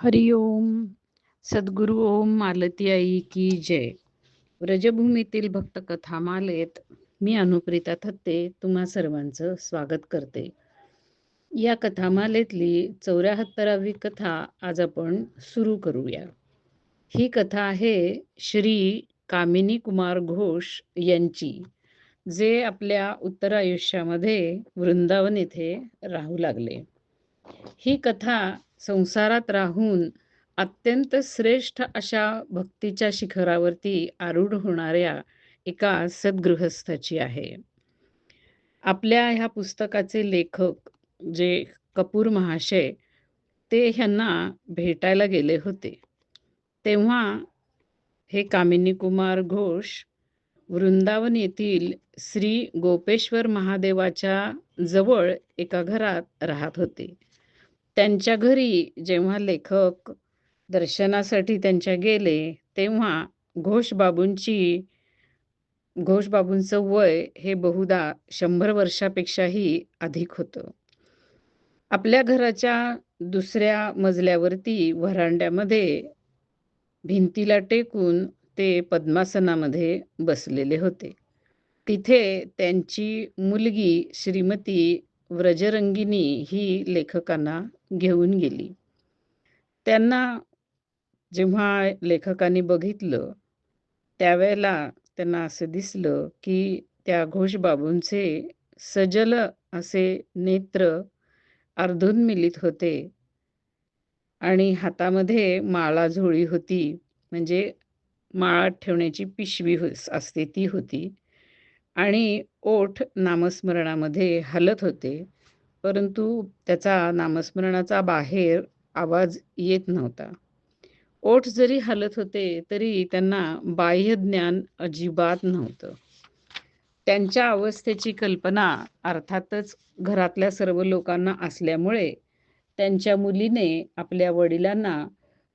हरिओम. सद्गुरु ओम मालती आई की जय. व्रजभूमीतील भक्त कथामालेत मी अनुप्रिता थत्ते तुम्हा सर्वांचं स्वागत करते. या कथामालेतली 74वी कथा आज आपण सुरू करूया. ही कथा आहे श्री कामिनी कुमार घोष यांची, जे आपल्या उत्तर आयुष्यामध्ये वृंदावन येथे राहू लागले. ही कथा संसारात राहून अत्यंत श्रेष्ठ अशा भक्तीच्या शिखरावरती आरूढ होणाऱ्या एका सद्गृहस्थाची आहे. आपल्या ह्या पुस्तकाचे लेखक जे कपूर महाशय, ते ह्यांना भेटायला गेले होते. तेव्हा हे कामिनी कुमार घोष वृंदावन येथील श्री गोपेश्वर महादेवाच्या जवळ एका घरात राहत होते. त्यांच्या घरी जेव्हा लेखक दर्शनासाठी त्यांच्या गेले, तेव्हा घोषबाबूंचं वय हे बहुधा 100 वर्षापेक्षाही अधिक होतं. आपल्या घराच्या दुसऱ्या मजल्यावरती व्हरांड्यामध्ये भिंतीला टेकून ते पद्मासनामध्ये बसलेले होते. तिथे त्यांची मुलगी श्रीमती व्रजरंगिनी ही लेखकांना घेऊन गेली. त्यांना जेव्हा लेखकांनी बघितलं, त्यावेळेला त्यांना असं दिसलं की त्या घोषबाबूंचे सजल असे नेत्र अर्धोन्मीलित होते आणि हातामध्ये माळा झोळी होती, म्हणजे माळा ठेवण्याची पिशवी असते ती होती, आणि ओठ नामस्मरणामध्ये हलत होते, परंतु त्याचा नामस्मरणाचा बाहेर आवाज येत नव्हता. ओठ जरी हलत होते तरी त्यांना बाह्य ज्ञान अजिबात नव्हतं. त्यांच्या अवस्थेची कल्पना अर्थातच घरातल्या सर्व लोकांना असल्यामुळे त्यांच्या मुलीने आपल्या वडिलांना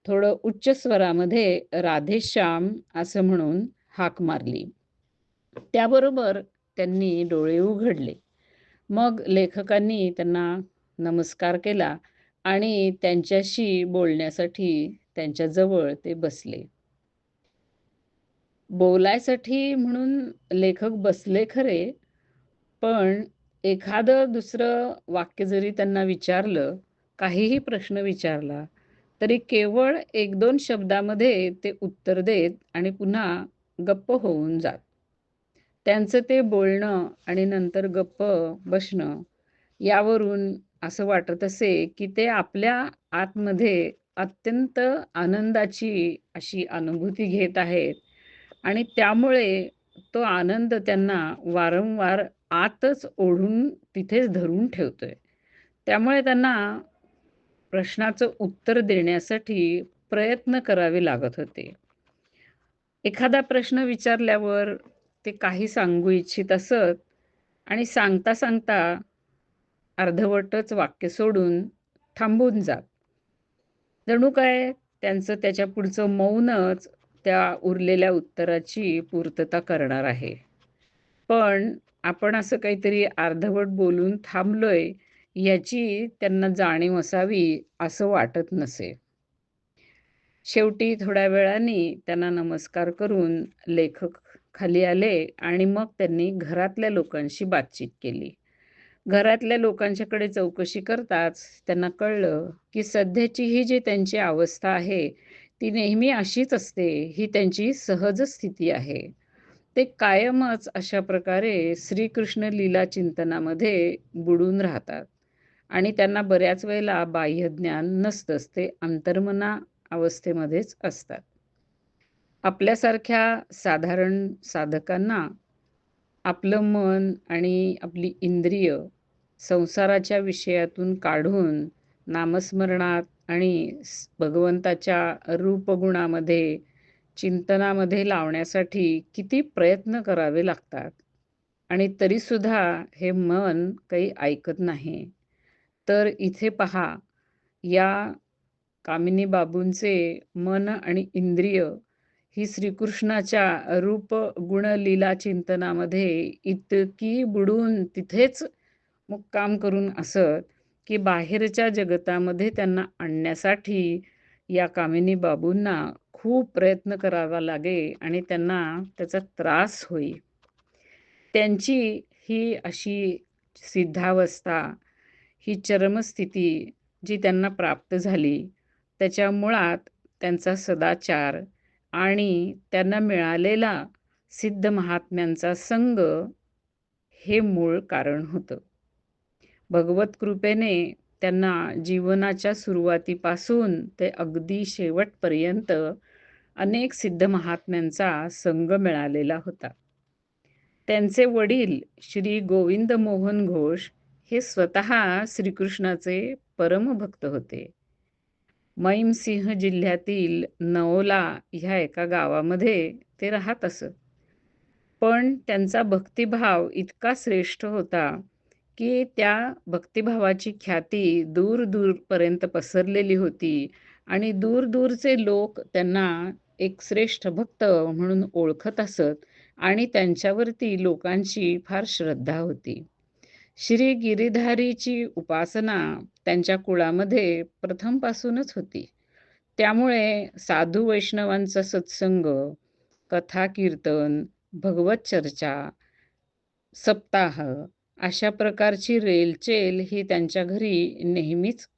थोडं उच्च स्वरामध्ये राधेश्याम असं म्हणून हाक मारली. त्याबरोबर त्यांनी डोळे उघडले. मग लेखकांनी त्यांना नमस्कार केला आणि त्यांच्याशी बोलण्यासाठी त्यांच्याजवळ ते बसले. बोलायसाठी म्हणून लेखक बसले खरे, पण एखादं दुसरं वाक्य जरी त्यांना विचारलं, काहीही प्रश्न विचारला, तरी केवळ 1-2 शब्दामध्ये ते उत्तर देत आणि पुन्हा गप्प होऊन जात. त्यांचं ते बोलणं आणि नंतर गप्प बसणं यावरून असं वाटत असे की ते आपल्या आतमध्ये अत्यंत आनंदाची अशी अनुभूती घेत आहेत आणि त्यामुळे तो आनंद त्यांना वारंवार आतच ओढून तिथेच धरून ठेवतोय. त्यामुळे त्यांना प्रश्नाचं उत्तर देण्यासाठी प्रयत्न करावे लागत होते. एखादा प्रश्न विचारल्यावर ते काही सांगू इच्छित असत आणि सांगता सांगता अर्धवटच वाक्य सोडून थांबून जात. जणू काय त्यांचं त्याच्या पुढचं मौनच त्या उरलेल्या उत्तराची पूर्तता करणार आहे. पण आपण असं काहीतरी अर्धवट बोलून थांबलोय याची त्यांना जाणीव असावी असं वाटत नसे. शेवटी थोड्या वेळाने त्यांना नमस्कार करून लेखक खाली आले आणि मग त्यांनी घरातल्या लोकांशी बातचीत केली. घरातल्या लोकांच्याकडे चौकशी करताच त्यांना कळलं की सध्याची ही जी त्यांची अवस्था आहे, ती नेहमी अशीच असते, ही त्यांची सहज स्थिती आहे. ते कायमच अशा प्रकारे श्रीकृष्ण लीला चिंतनामध्ये बुडून राहतात आणि त्यांना बऱ्याच वेळेला बाह्य ज्ञान नसतंच, ते अंतर्मना अवस्थेमध्येच असतात. आपल्यासारख्या साधारण साधकांना आपलं मन आणि आपली इंद्रिय संसाराच्या विषयातून काढून नामस्मरणात आणि भगवंताच्या रूपगुणामध्ये चिंतनामध्ये लावण्यासाठी किती प्रयत्न करावे लागतात आणि तरीसुद्धा हे मन काही ऐकत नाही. तर इथे पहा, या कामिनी बाबूंचे मन आणि इंद्रिय ही श्रीकृष्णाच्या रूप गुण लीला चिंतनामध्ये इतकी बुडून तिथेच मुक्काम करून असत की बाहेरच्या जगतामध्ये त्यांना आणण्यासाठी या कामिनी बाबूंना खूप प्रयत्न करावा लागे आणि त्यांना त्याचा त्रास होई. त्यांची ही अशी सिद्धावस्था, ही चरमस्थिती जी त्यांना प्राप्त झाली, त्याच्या मुळात त्यांचा सदाचार आणि त्यांना मिळालेला सिद्ध महात्म्यांचा संग हे मूळ कारण होतं. भगवत कृपेने त्यांना जीवनाच्या सुरुवातीपासून ते अगदी शेवटपर्यंत अनेक सिद्ध महात्म्यांचा संग मिळालेला होता. त्यांचे वडील श्री गोविंद मोहन घोष हे स्वतः श्रीकृष्णाचे परमभक्त होते. मैमसिंह जिल्ह्यातील नवला ह्या एका गावामध्ये ते राहत असत. पण त्यांचा भक्तिभाव इतका श्रेष्ठ होता, की त्या भक्तिभावाची ख्याती दूर-दूरपर्यंत पसरलेली होती आणि दूर-दूरचे लोक त्यांना एक श्रेष्ठ भक्त म्हणून ओळखत असत आणि त्यांच्यावरती लोकांची फार श्रद्धा होती. श्री गिरिधारीची उपासना त्यांच्या कुळामध्ये प्रथमपासूनच होती. त्यामुळे साधू वैष्णवांचा सत्संग, कथा कीर्तन, भगवत चर्चा, सप्ताह अशा प्रकारची रेलचेल ही त्यांच्या घरी नेहमीच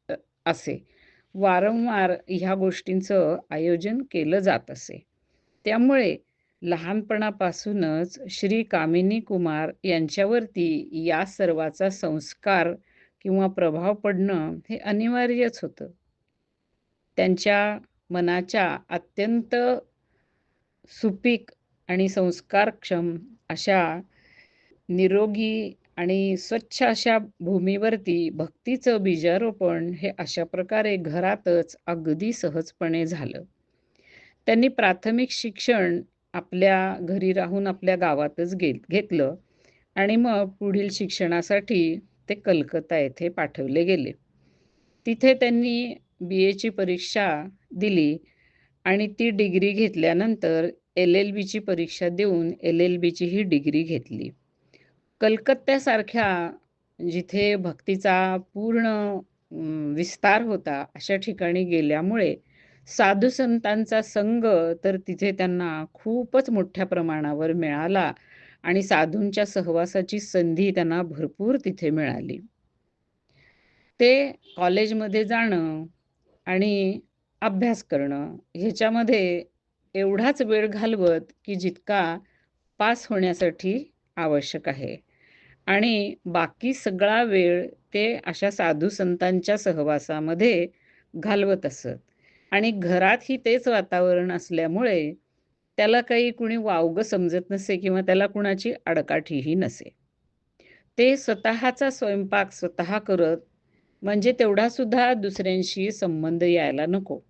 असे. वारंवार ह्या गोष्टींचं आयोजन केलं जात असे. त्यामुळे लहानपणापासूनच श्री कामिनी कुमार यांच्यावरती या सर्वाचा संस्कार किंवा प्रभाव पडणं हे अनिवार्यच होतं. त्यांच्या मनाच्या अत्यंत सुपीक आणि संस्कारक्षम अशा निरोगी आणि स्वच्छ अशा भूमीवरती भक्तीचं बीजारोपण हे अशा प्रकारे घरातच अगदी सहजपणे झालं. त्यांनी प्राथमिक शिक्षण आपल्या घरी राहून आपल्या गावातच घेतलं आणि मग पुढील शिक्षणासाठी ते कलकत्ता येथे पाठवले गेले. तिथे त्यांनी BAची परीक्षा दिली आणि ती डिग्री घेतल्यानंतर LLBची परीक्षा देऊन LLBची ही डिग्री घेतली. कलकत्त्यासारख्या जिथे भक्तीचा पूर्ण विस्तार होता, अशा ठिकाणी गेल्यामुळे साधू संतांचा संग तर तिथे त्यांना खूपच मोठ्या प्रमाणावर मिळाला आणि साधूंच्या सहवासाची संधी त्यांना भरपूर तिथे मिळाली. ते कॉलेजमध्ये जाणं आणि अभ्यास करणं ह्याच्यामध्ये एवढाच वेळ घालवत, की जितका पास होण्यासाठी आवश्यक आहे. आणि बाकी सगळा वेळ ते अशा साधू संतांच्या सहवासामध्ये घालवत असत. आणि घरातही तेच वातावरण असल्यामुळे त्याला काही कुणी वावगं समजत नसे किंवा त्याला कुणाची आडकाठीही नसे. ते स्वतःचा स्वयंपाक स्वतः करत, म्हणजे तेवढासुद्धा दुसऱ्यांशी संबंध यायला नको.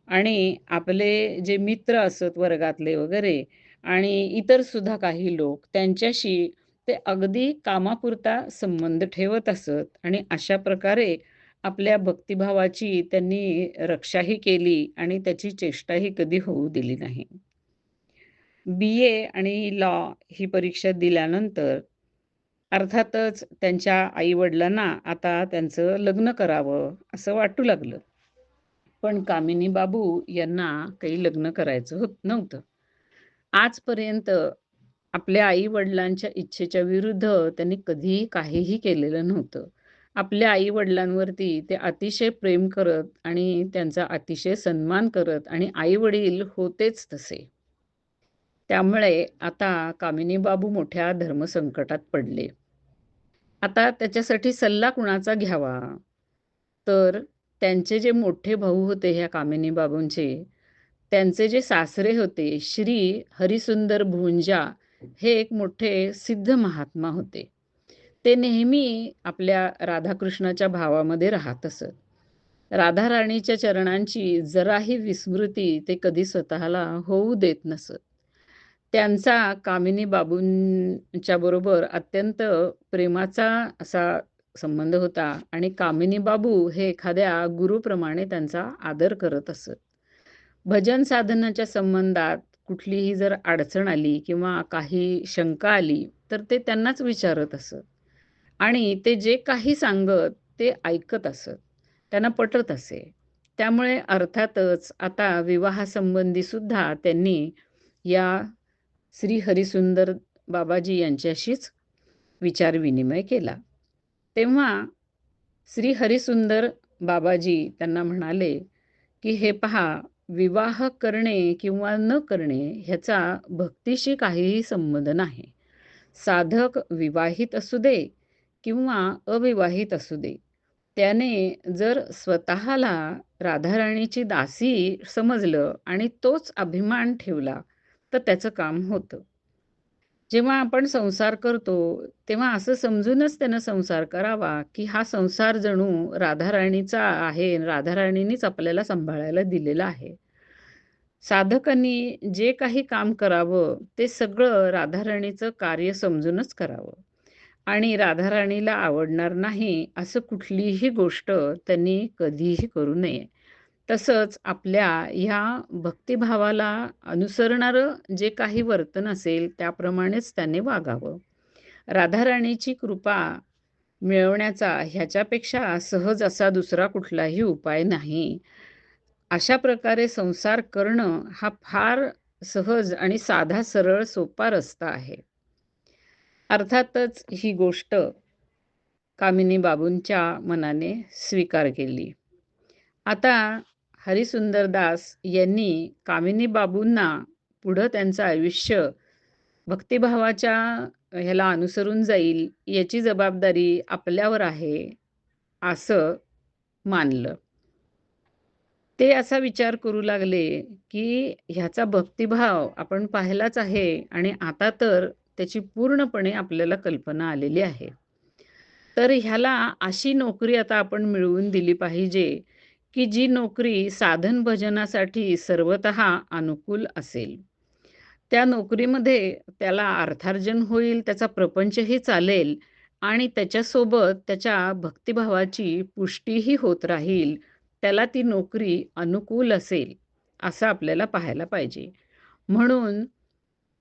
आणि आपले जे मित्र असत वर्गातले वगैरे आणि इतरसुद्धा काही लोक त्यांच्याशी ते अगदी कामापुरता संबंध ठेवत असत आणि अशा प्रकारे आपल्या भक्तिभावाची त्यांनी रक्षाही केली आणि त्याची चेष्टाही कधी होऊ दिली नाही. BA आणि लॉ ही परीक्षा दिल्यानंतर अर्थातच त्यांच्या आई-वडिलांना आता त्यांचं लग्न करावं असं वाटू लागलं. पण कामिनी बाबू यांना काही लग्न करायचं होत नव्हतं. आजपर्यंत आपल्या आई-वडिलांच्या इच्छेच्या विरुद्ध त्यांनी कधीही काहीही केलेलं नव्हतं. आपल्या आई-वडिलांवरती ते अतिशय प्रेम करत आणि त्यांचा अतिशय सन्मान करत आणि आई-वडील होतेच तसे. त्यामुळे आता कामिनी बाबू मोठ्या धर्मसंकटात पडले. आता त्याच्यासाठी सल्ला कुणाचा घ्यावा? तर त्यांचे जे मोठे भाऊ होते ह्या कामिनी बाबूंचे, त्यांचे जे सासरे होते श्री हरिसुंदर भुंजा हे एक मोठे सिद्ध महात्मा होते. ते नेहमी आपल्या राधाकृष्णाच्या भावामध्ये राहत असत. राधाराणीच्या चरणांची जराही विस्मृती ते कधी स्वतःला होऊ देत नसत. त्यांचा कामिनी बाबूंच्या बरोबर अत्यंत प्रेमाचा असा संबंध होता आणि कामिनी बाबू हे एखाद्या गुरुप्रमाणे त्यांचा आदर करत असत. भजन साधनाच्या संबंधात कुठलीही जर अडचण आली किंवा काही शंका आली तर ते त्यांनाच विचारत असत आणि ते जे काही सांगत ते ऐकत असत. त्यांना पटत असे. त्यामुळे अर्थातच आता विवाहासंबंधी सुद्धा त्यांनी या श्री हरिसुंदर बाबाजी यांच्याशीच विचारविनिमय केला. तेव्हा श्री हरिसुंदर बाबाजी त्यांना म्हणाले, की "हे पहा, विवाह करणे किंवा न करणे ह्याचा भक्तीशी काहीही संबंध नाही. साधक विवाहित असू दे किंवा अविवाहित असू दे, त्याने जर स्वतःला राधाराणीची दासी समजलं आणि तोच अभिमान ठेवला, तर त्याचं काम होतं. जेव्हा आपण संसार करतो, तेव्हा असं समजूनच त्यानं संसार करावा, की हा संसार जणू राधाराणीचा आहे. राधाराणीनीच आपल्याला सांभाळायला दिलेला आहे. साधकांनी जे काही काम करावं, ते सगळं राधाराणीचं कार्य समजूनच करावं आणि राधाराणीला आवडणार नाही, असं कुठलीही गोष्ट त्यांनी कधीही करू नये. तसंच आपल्या ह्या भक्तिभावाला अनुसरणारं जे काही वर्तन असेल, त्याप्रमाणेच त्याने वागावं. राधाराणीची कृपा मिळवण्याचा ह्याच्यापेक्षा सहज असा दुसरा कुठलाही उपाय नाही. अशा प्रकारे संसार करणं हा फार सहज आणि साधा, सरळ, सोपा रस्ता आहे. अर्थातच ही गोष्ट कामिनी बाबूंच्या मनाने स्वीकार केली. आता हरिसुंदरदास यांनी कामिनी बाबूंना पुढं त्यांचं आयुष्य भक्तिभावाच्या ह्याला अनुसरून जाईल, याची जबाबदारी आपल्यावर आहे, असं मानलं. ते असा विचार करू लागले, की ह्याचा भक्तिभाव आपण पाहिलाच आहे आणि आता तर त्याची पूर्णपणे आपल्याला कल्पना आलेली आहे. तर ह्याला अशी नोकरी आता आपण मिळवून दिली पाहिजे, की जी नोकरी साधन भजनासाठी सर्वतः अनुकूल असेल. त्या नोकरीमध्ये त्याला अर्थार्जन होईल, त्याचा प्रपंचही चालेल आणि त्याच्यासोबत त्याच्या भक्तिभावाची पुष्टीही होत राहील. त्याला ती नोकरी अनुकूल असेल, असं आपल्याला पाहायला पाहिजे. म्हणून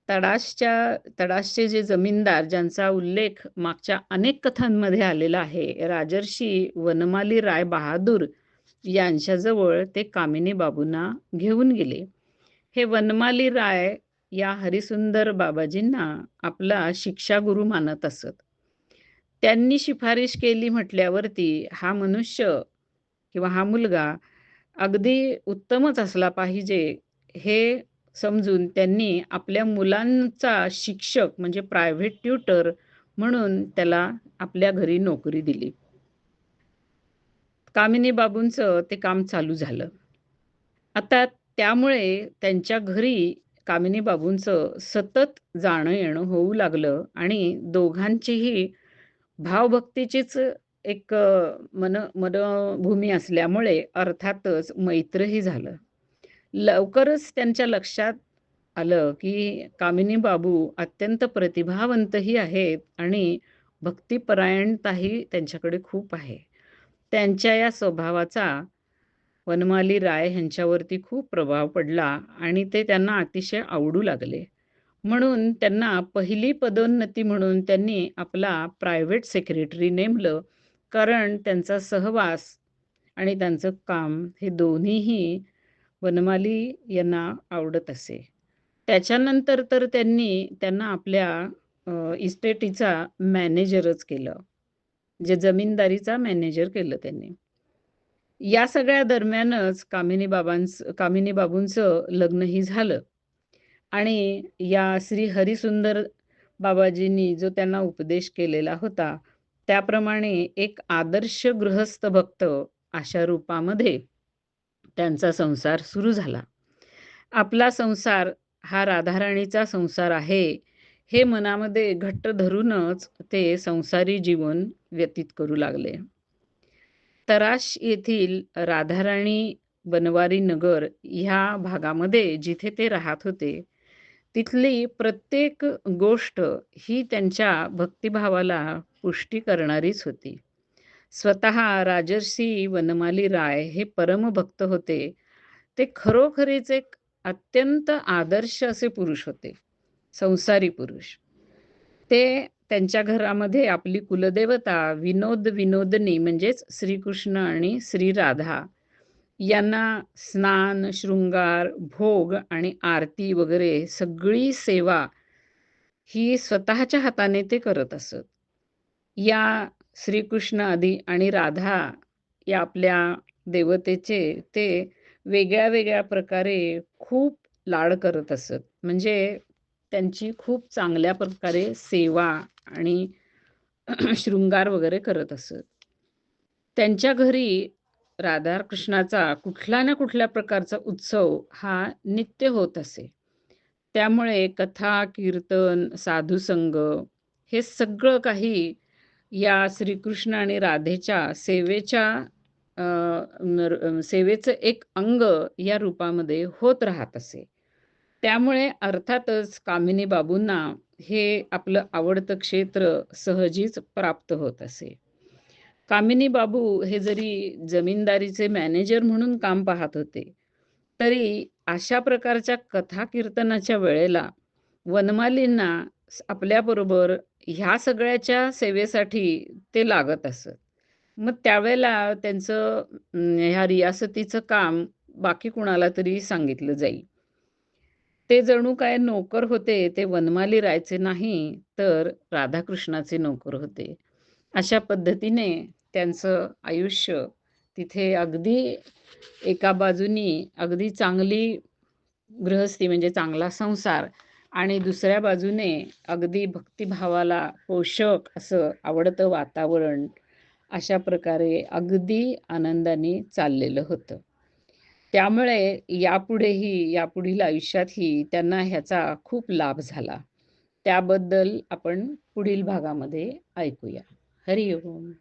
तडासचे जे जमीनदार ज्यांचा उल्लेख मागच्या अनेक कथांमध्ये आलेला आहे, राजर्षी वनमाली राय बहादूर यांच्याजवळ ते कामिनी बाबूंना घेऊन गेले. हे वनमाली राय या हरिसुंदर बाबाजींना आपला शिक्षागुरू मानत असत. त्यांनी शिफारिश केली म्हटल्यावरती हा मनुष्य किंवा हा मुलगा अगदी उत्तमच असला पाहिजे, हे समजून त्यांनी आपल्या मुलांचा शिक्षक म्हणजे प्रायव्हेट ट्युटर म्हणून त्याला आपल्या घरी नोकरी दिली. कामिनी बाबूंचं ते काम चालू झालं. आता त्यामुळे त्यांच्या घरी कामिनी बाबूंचं सतत जाणं-येणं होऊ लागलं आणि दोघांचीही भावभक्तीचीच एक मनभूमी असल्यामुळे अर्थातच मैत्रही झालं. लवकरच त्यांच्या लक्षात आलं, की कामिनी बाबू अत्यंत प्रतिभावंतही आहेत आणि भक्तिपरायणताही त्यांच्याकडे खूप आहे. त्यांच्या या स्वभावाचा वनमाली राय ह्यांच्यावरती खूप प्रभाव पडला आणि ते त्यांना अतिशय आवडू लागले. म्हणून त्यांना पहिली पदोन्नती म्हणून त्यांनी आपला प्रायव्हेट सेक्रेटरी नेमलं. कारण त्यांचा सहवास आणि त्यांचं काम हे दोन्हीही वनमाली यांना आवडत असे. त्याच्यानंतर तर त्यांनी त्यांना आपल्या इस्टेटीचा मॅनेजरच केलं. जे जमीनदारीचा मॅनेजर केलं त्यांनी. या सगळ्या दरम्यानच कामिनी बाबूंचं लग्नही झालं आणि या श्री हरिसुंदर बाबाजींनी जो त्यांना उपदेश केलेला होता, त्याप्रमाणे एक आदर्श गृहस्थ भक्त अशा रूपामध्ये त्यांचा संसार सुरू झाला. आपला संसार हा राधाराणीचा संसार आहे, हे मनामध्ये घट्ट धरूनच ते संसारी जीवन व्यतीत करू लागले. तराश येथील राधाराणी बनवारी नगर ह्या भागामध्ये जिथे ते राहत होते, तिथली प्रत्येक गोष्ट ही त्यांच्या भक्तिभावाला पुष्टी करणारीच होती. स्वतः राजर्षी वनमाली राय हे परमभक्त होते. ते खरोखरीच एक अत्यंत आदर्श असे पुरुष होते, संसारी पुरुष. ते त्यांच्या घरामध्ये आपली कुलदेवता विनोदिनी म्हणजेच श्रीकृष्ण आणि श्री राधा यांना स्नान, शृंगार, भोग आणि आरती वगैरे सगळी सेवा ही स्वतःच्या हाताने ते करत असत. या श्रीकृष्ण आदी आणि राधा या आपल्या देवतेचे ते वेगळ्या-वेगळ्या प्रकारे खूप लाड करत असत. म्हणजे त्यांची खूप चांगल्या प्रकारे सेवा आणि शृंगार वगैरे करत असत. त्यांच्या घरी राधाकृष्णाचा कुठला ना कुठल्या प्रकारचा उत्सव हा नित्य होत असे. त्यामुळे कथा, कीर्तन, साधुसंग हे सगळं काही या श्रीकृष्ण आणि राधेच्या अ, सेवेचं एक अंग या रूपामध्ये होत राहत असे. त्यामुळे अर्थातच कामिनी बाबूंना हे आपलं आवडतं क्षेत्र सहजीच प्राप्त होत असे. कामिनी बाबू हे जरी जमीनदारीचे मॅनेजर म्हणून काम पाहत होते, तरी अशा प्रकारच्या कथा कीर्तनाच्या वेळेला वनमालींना आपल्याबरोबर ह्या सगळ्याच्या सेवेसाठी ते लागत असत. मग त्यावेळेला त्यांचं ह्या रियासतीचं काम बाकी कुणाला तरी सांगितलं जाई. ते जणू काय नोकर होते, ते वनमाली रायचे नाही, तर राधाकृष्णाचे नोकर होते. अशा पद्धतीने त्यांचं आयुष्य तिथे अगदी एका बाजूनी अगदी चांगली गृहस्थी म्हणजे चांगला संसार आणि दुसऱ्या बाजूने अगदी भक्तिभावाला पोषक असं आवडतं वातावरण, अशा प्रकारे अगदी आनंदाने चाललेलं होतं. त्यामुळे यापुढील आयुष्यातही त्यांना ह्याचा खूप लाभ झाला. त्याबद्दल आपण पुढील भागामध्ये ऐकूया. हरी ओम.